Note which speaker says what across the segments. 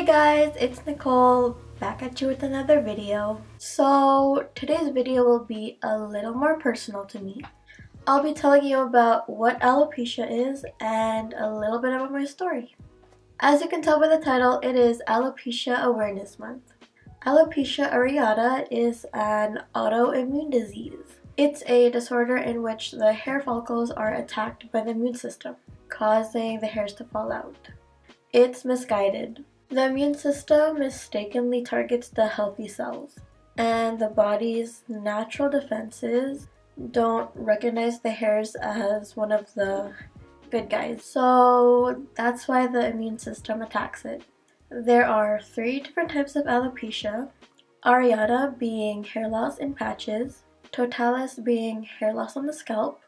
Speaker 1: Hey guys, it's Nicole back at you with another video. So today's video will be a little more personal to me. I'll be telling you about what alopecia is and a little bit about my story. As you can tell by the title, it is Alopecia Awareness Month. Alopecia areata is an autoimmune disease. It's a disorder in which the hair follicles are attacked by the immune system, causing the hairs to fall out. It's misguided. The immune system mistakenly targets the healthy cells, and the body's natural defenses don't recognize the hairs as one of the good guys. So that's why the immune system attacks it. There are 3 different types of alopecia: areata being hair loss in patches, totalis being hair loss on the scalp,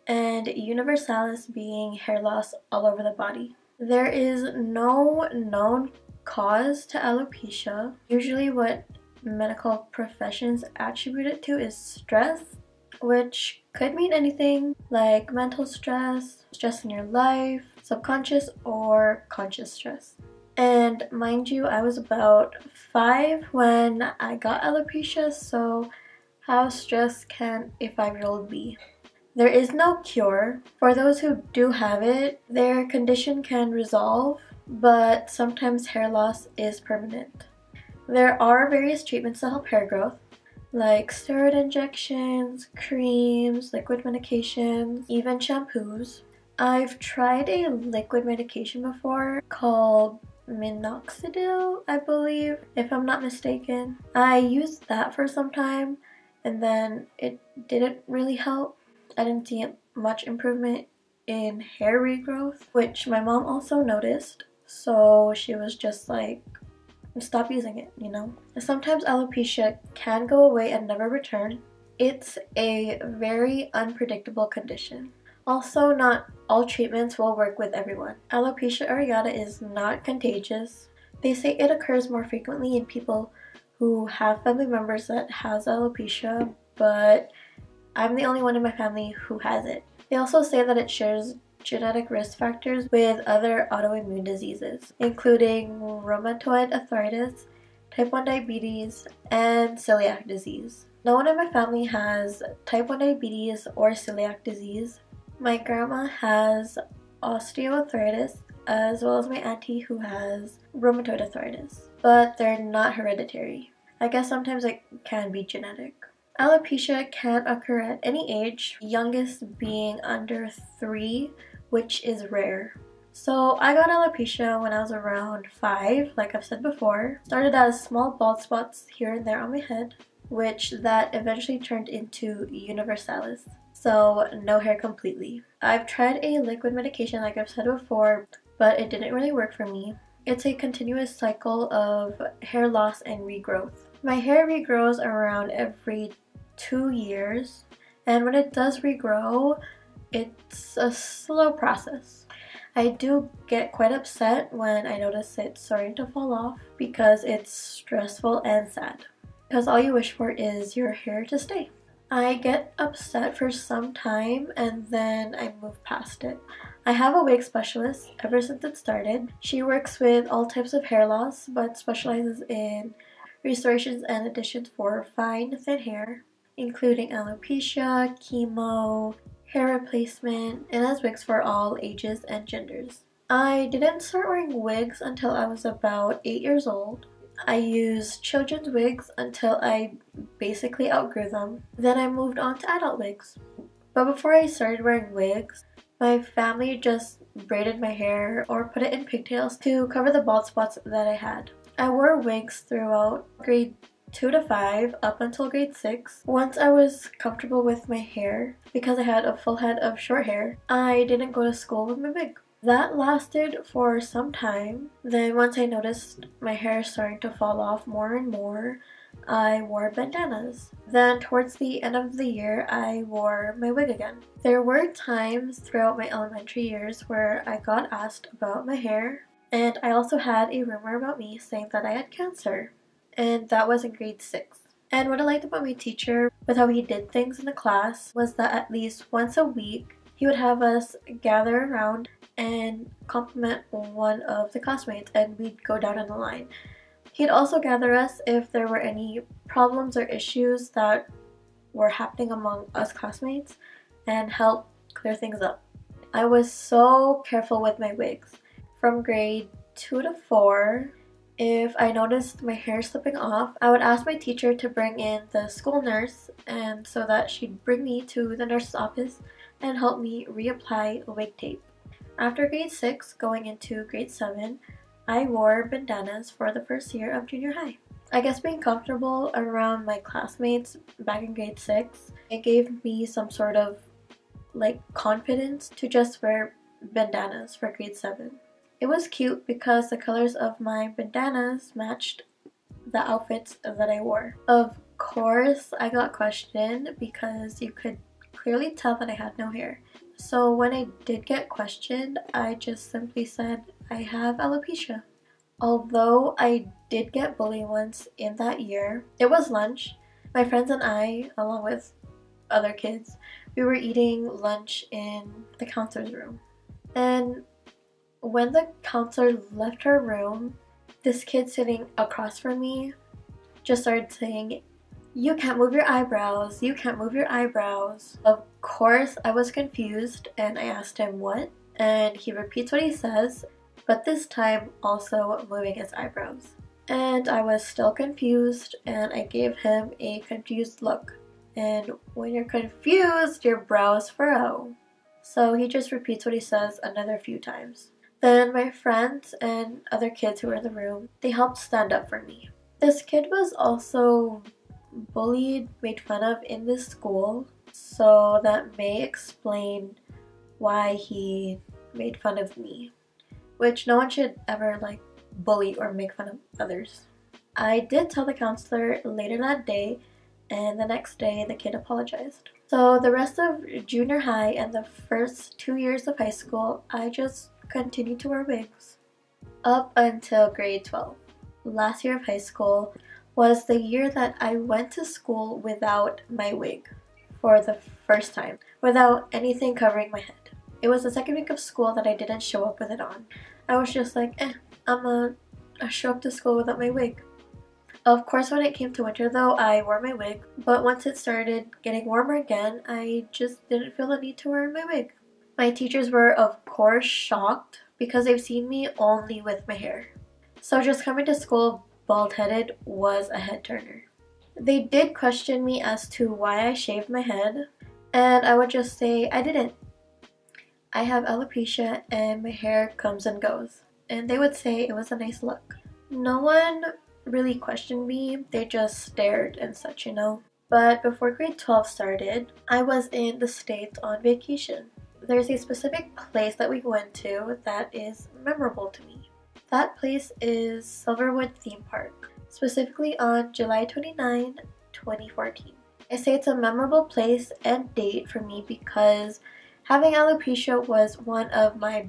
Speaker 1: and universalis being hair loss all over the body. There is no known cause to alopecia. Usually what medical professions attribute it to is stress, which could mean anything like mental stress, stress in your life, subconscious or conscious stress. And mind you, I was about 5 when I got alopecia, so how stressed can a 5-year-old be? There is no cure. For those who do have it, their condition can resolve, but sometimes hair loss is permanent. There are various treatments to help hair growth, like steroid injections, creams, liquid medications, even shampoos. I've tried a liquid medication before called minoxidil, I believe, if I'm not mistaken. I used that for some time and then it didn't really help. I didn't see much improvement in hair regrowth, which my mom also noticed, so she was just like, stop using it, you know? Sometimes alopecia can go away and never return. It's a very unpredictable condition. Also, not all treatments will work with everyone. Alopecia areata is not contagious. They say it occurs more frequently in people who have family members that has alopecia, but I'm the only one in my family who has it. They also say that it shares genetic risk factors with other autoimmune diseases, including rheumatoid arthritis, type 1 diabetes, and celiac disease. No one in my family has type 1 diabetes or celiac disease. My grandma has osteoarthritis, as well as my auntie who has rheumatoid arthritis, but they're not hereditary. I guess sometimes it can be genetic. Alopecia can occur at any age, youngest being under 3, which is rare. So I got alopecia when I was around 5, like I've said before. Started as small bald spots here and there on my head, which that eventually turned into universalis, so no hair completely. I've tried a liquid medication like I've said before, but it didn't really work for me. It's a continuous cycle of hair loss and regrowth. My hair regrows around every 2 years, and when it does regrow, it's a slow process. I do get quite upset when I notice it starting to fall off because it's stressful and sad, because all you wish for is your hair to stay. I get upset for some time and then I move past it. I have a wig specialist ever since it started. She works with all types of hair loss but specializes in restorations and additions for fine, thin hair, including alopecia, chemo, hair replacement, and has wigs for all ages and genders. I didn't start wearing wigs until I was about 8 years old. I used children's wigs until I basically outgrew them. Then I moved on to adult wigs. But before I started wearing wigs, my family just braided my hair or put it in pigtails to cover the bald spots that I had. I wore wigs throughout grade 2 to 5 up until grade 6. Once I was comfortable with my hair, because I had a full head of short hair, I didn't go to school with my wig. That lasted for some time. Then once I noticed my hair starting to fall off more and more, I wore bandanas. Then towards the end of the year, I wore my wig again. There were times throughout my elementary years where I got asked about my hair, and I also had a rumor about me saying that I had cancer, and that was in grade 6. And what I liked about my teacher with how he did things in the class was that at least once a week he would have us gather around and compliment one of the classmates, and we'd go down in the line. He'd also gather us if there were any problems or issues that were happening among us classmates and help clear things up. I was so careful with my wigs. From grade 2 to 4, if I noticed my hair slipping off, I would ask my teacher to bring in the school nurse, and so that she'd bring me to the nurse's office and help me reapply wig tape. After grade 6, going into grade 7, I wore bandanas for the first year of junior high. I guess being comfortable around my classmates back in grade 6, it gave me some sort of confidence to just wear bandanas for grade 7. It was cute because the colors of my bandanas matched the outfits that I wore. Of course, I got questioned because you could clearly tell that I had no hair. So when I did get questioned, I just simply said, I have alopecia. Although I did get bullied once in that year, it was lunch. My friends and I, along with other kids, we were eating lunch in the counselor's room. And when the counselor left her room, this kid sitting across from me just started saying, "You can't move your eyebrows, you can't move your eyebrows." Of course, I was confused and I asked him what, and he repeats what he says, but this time also moving his eyebrows. And I was still confused and I gave him a confused look. And when you're confused, your brows furrow. So he just repeats what he says another few times. Then my friends and other kids who were in the room, they helped stand up for me. This kid was also bullied, made fun of in this school, so that may explain why he made fun of me, which no one should ever bully or make fun of others. I did tell the counselor later that day, and the next day the kid apologized. So the rest of junior high and the first 2 years of high school, I just continued to wear wigs up until grade 12. Last year of high school was the year that I went to school without my wig for the first time, without anything covering my head. It was the second week of school that I didn't show up with it on. I was just like, I'm gonna show up to school without my wig. Of course, when it came to winter though, I wore my wig, but once it started getting warmer again, I just didn't feel the need to wear my wig. My teachers were of course shocked because they've seen me only with my hair. So just coming to school bald-headed was a head turner. They did question me as to why I shaved my head, and I would just say I didn't. I have alopecia and my hair comes and goes. And they would say it was a nice look. No one really questioned me, they just stared and such, But before grade 12 started, I was in the States on vacation. There's a specific place that we went to that is memorable to me. That place is Silverwood Theme Park, specifically on July 29, 2014. I say it's a memorable place and date for me because having alopecia was one of my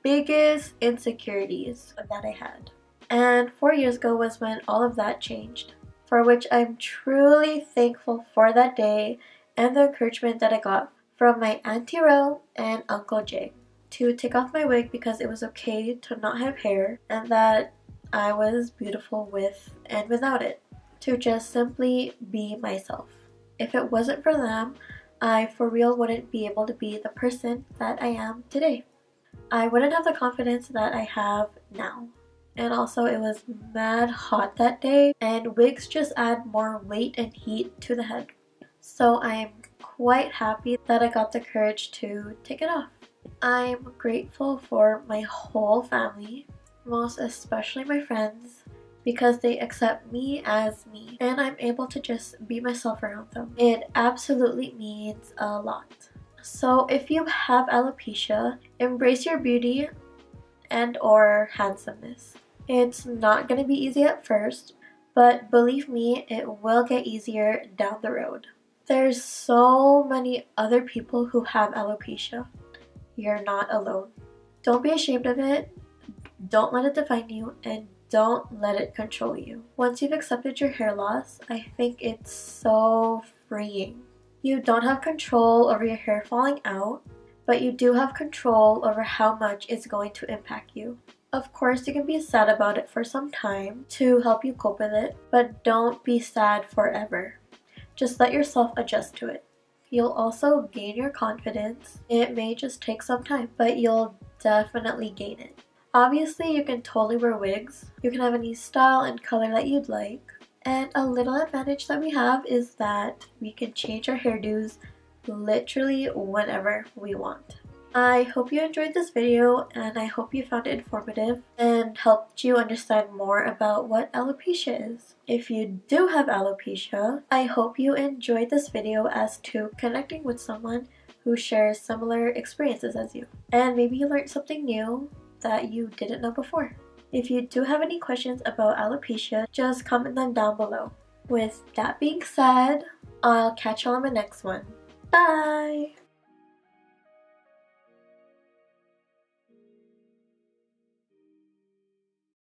Speaker 1: biggest insecurities that I had. And 4 years ago was when all of that changed, for which I'm truly thankful for that day and the encouragement that I got from my Auntie Ro and Uncle Jay to take off my wig because it was okay to not have hair and that I was beautiful with and without it, to just simply be myself. If it wasn't for them, I for real wouldn't be able to be the person that I am today. I wouldn't have the confidence that I have now. And also it was mad hot that day and wigs just add more weight and heat to the head. So I'm quite happy that I got the courage to take it off. I'm grateful for my whole family, most especially my friends, because they accept me as me and I'm able to just be myself around them. It absolutely means a lot. So if you have alopecia, embrace your beauty and or handsomeness. It's not going to be easy at first, but believe me, it will get easier down the road. There's so many other people who have alopecia. You're not alone. Don't be ashamed of it, don't let it define you, and don't let it control you. Once you've accepted your hair loss, I think it's so freeing. You don't have control over your hair falling out, but you do have control over how much it's going to impact you. Of course, you can be sad about it for some time to help you cope with it, but don't be sad forever. Just let yourself adjust to it. You'll also gain your confidence. It may just take some time, but you'll definitely gain it. Obviously, you can totally wear wigs. You can have any style and color that you'd like. And a little advantage that we have is that we can change our hairdos literally whenever we want. I hope you enjoyed this video, and I hope you found it informative and helped you understand more about what alopecia is. If you do have alopecia, I hope you enjoyed this video as to connecting with someone who shares similar experiences as you. And maybe you learned something new that you didn't know before. If you do have any questions about alopecia, just comment them down below. With that being said, I'll catch you on my next one. Bye!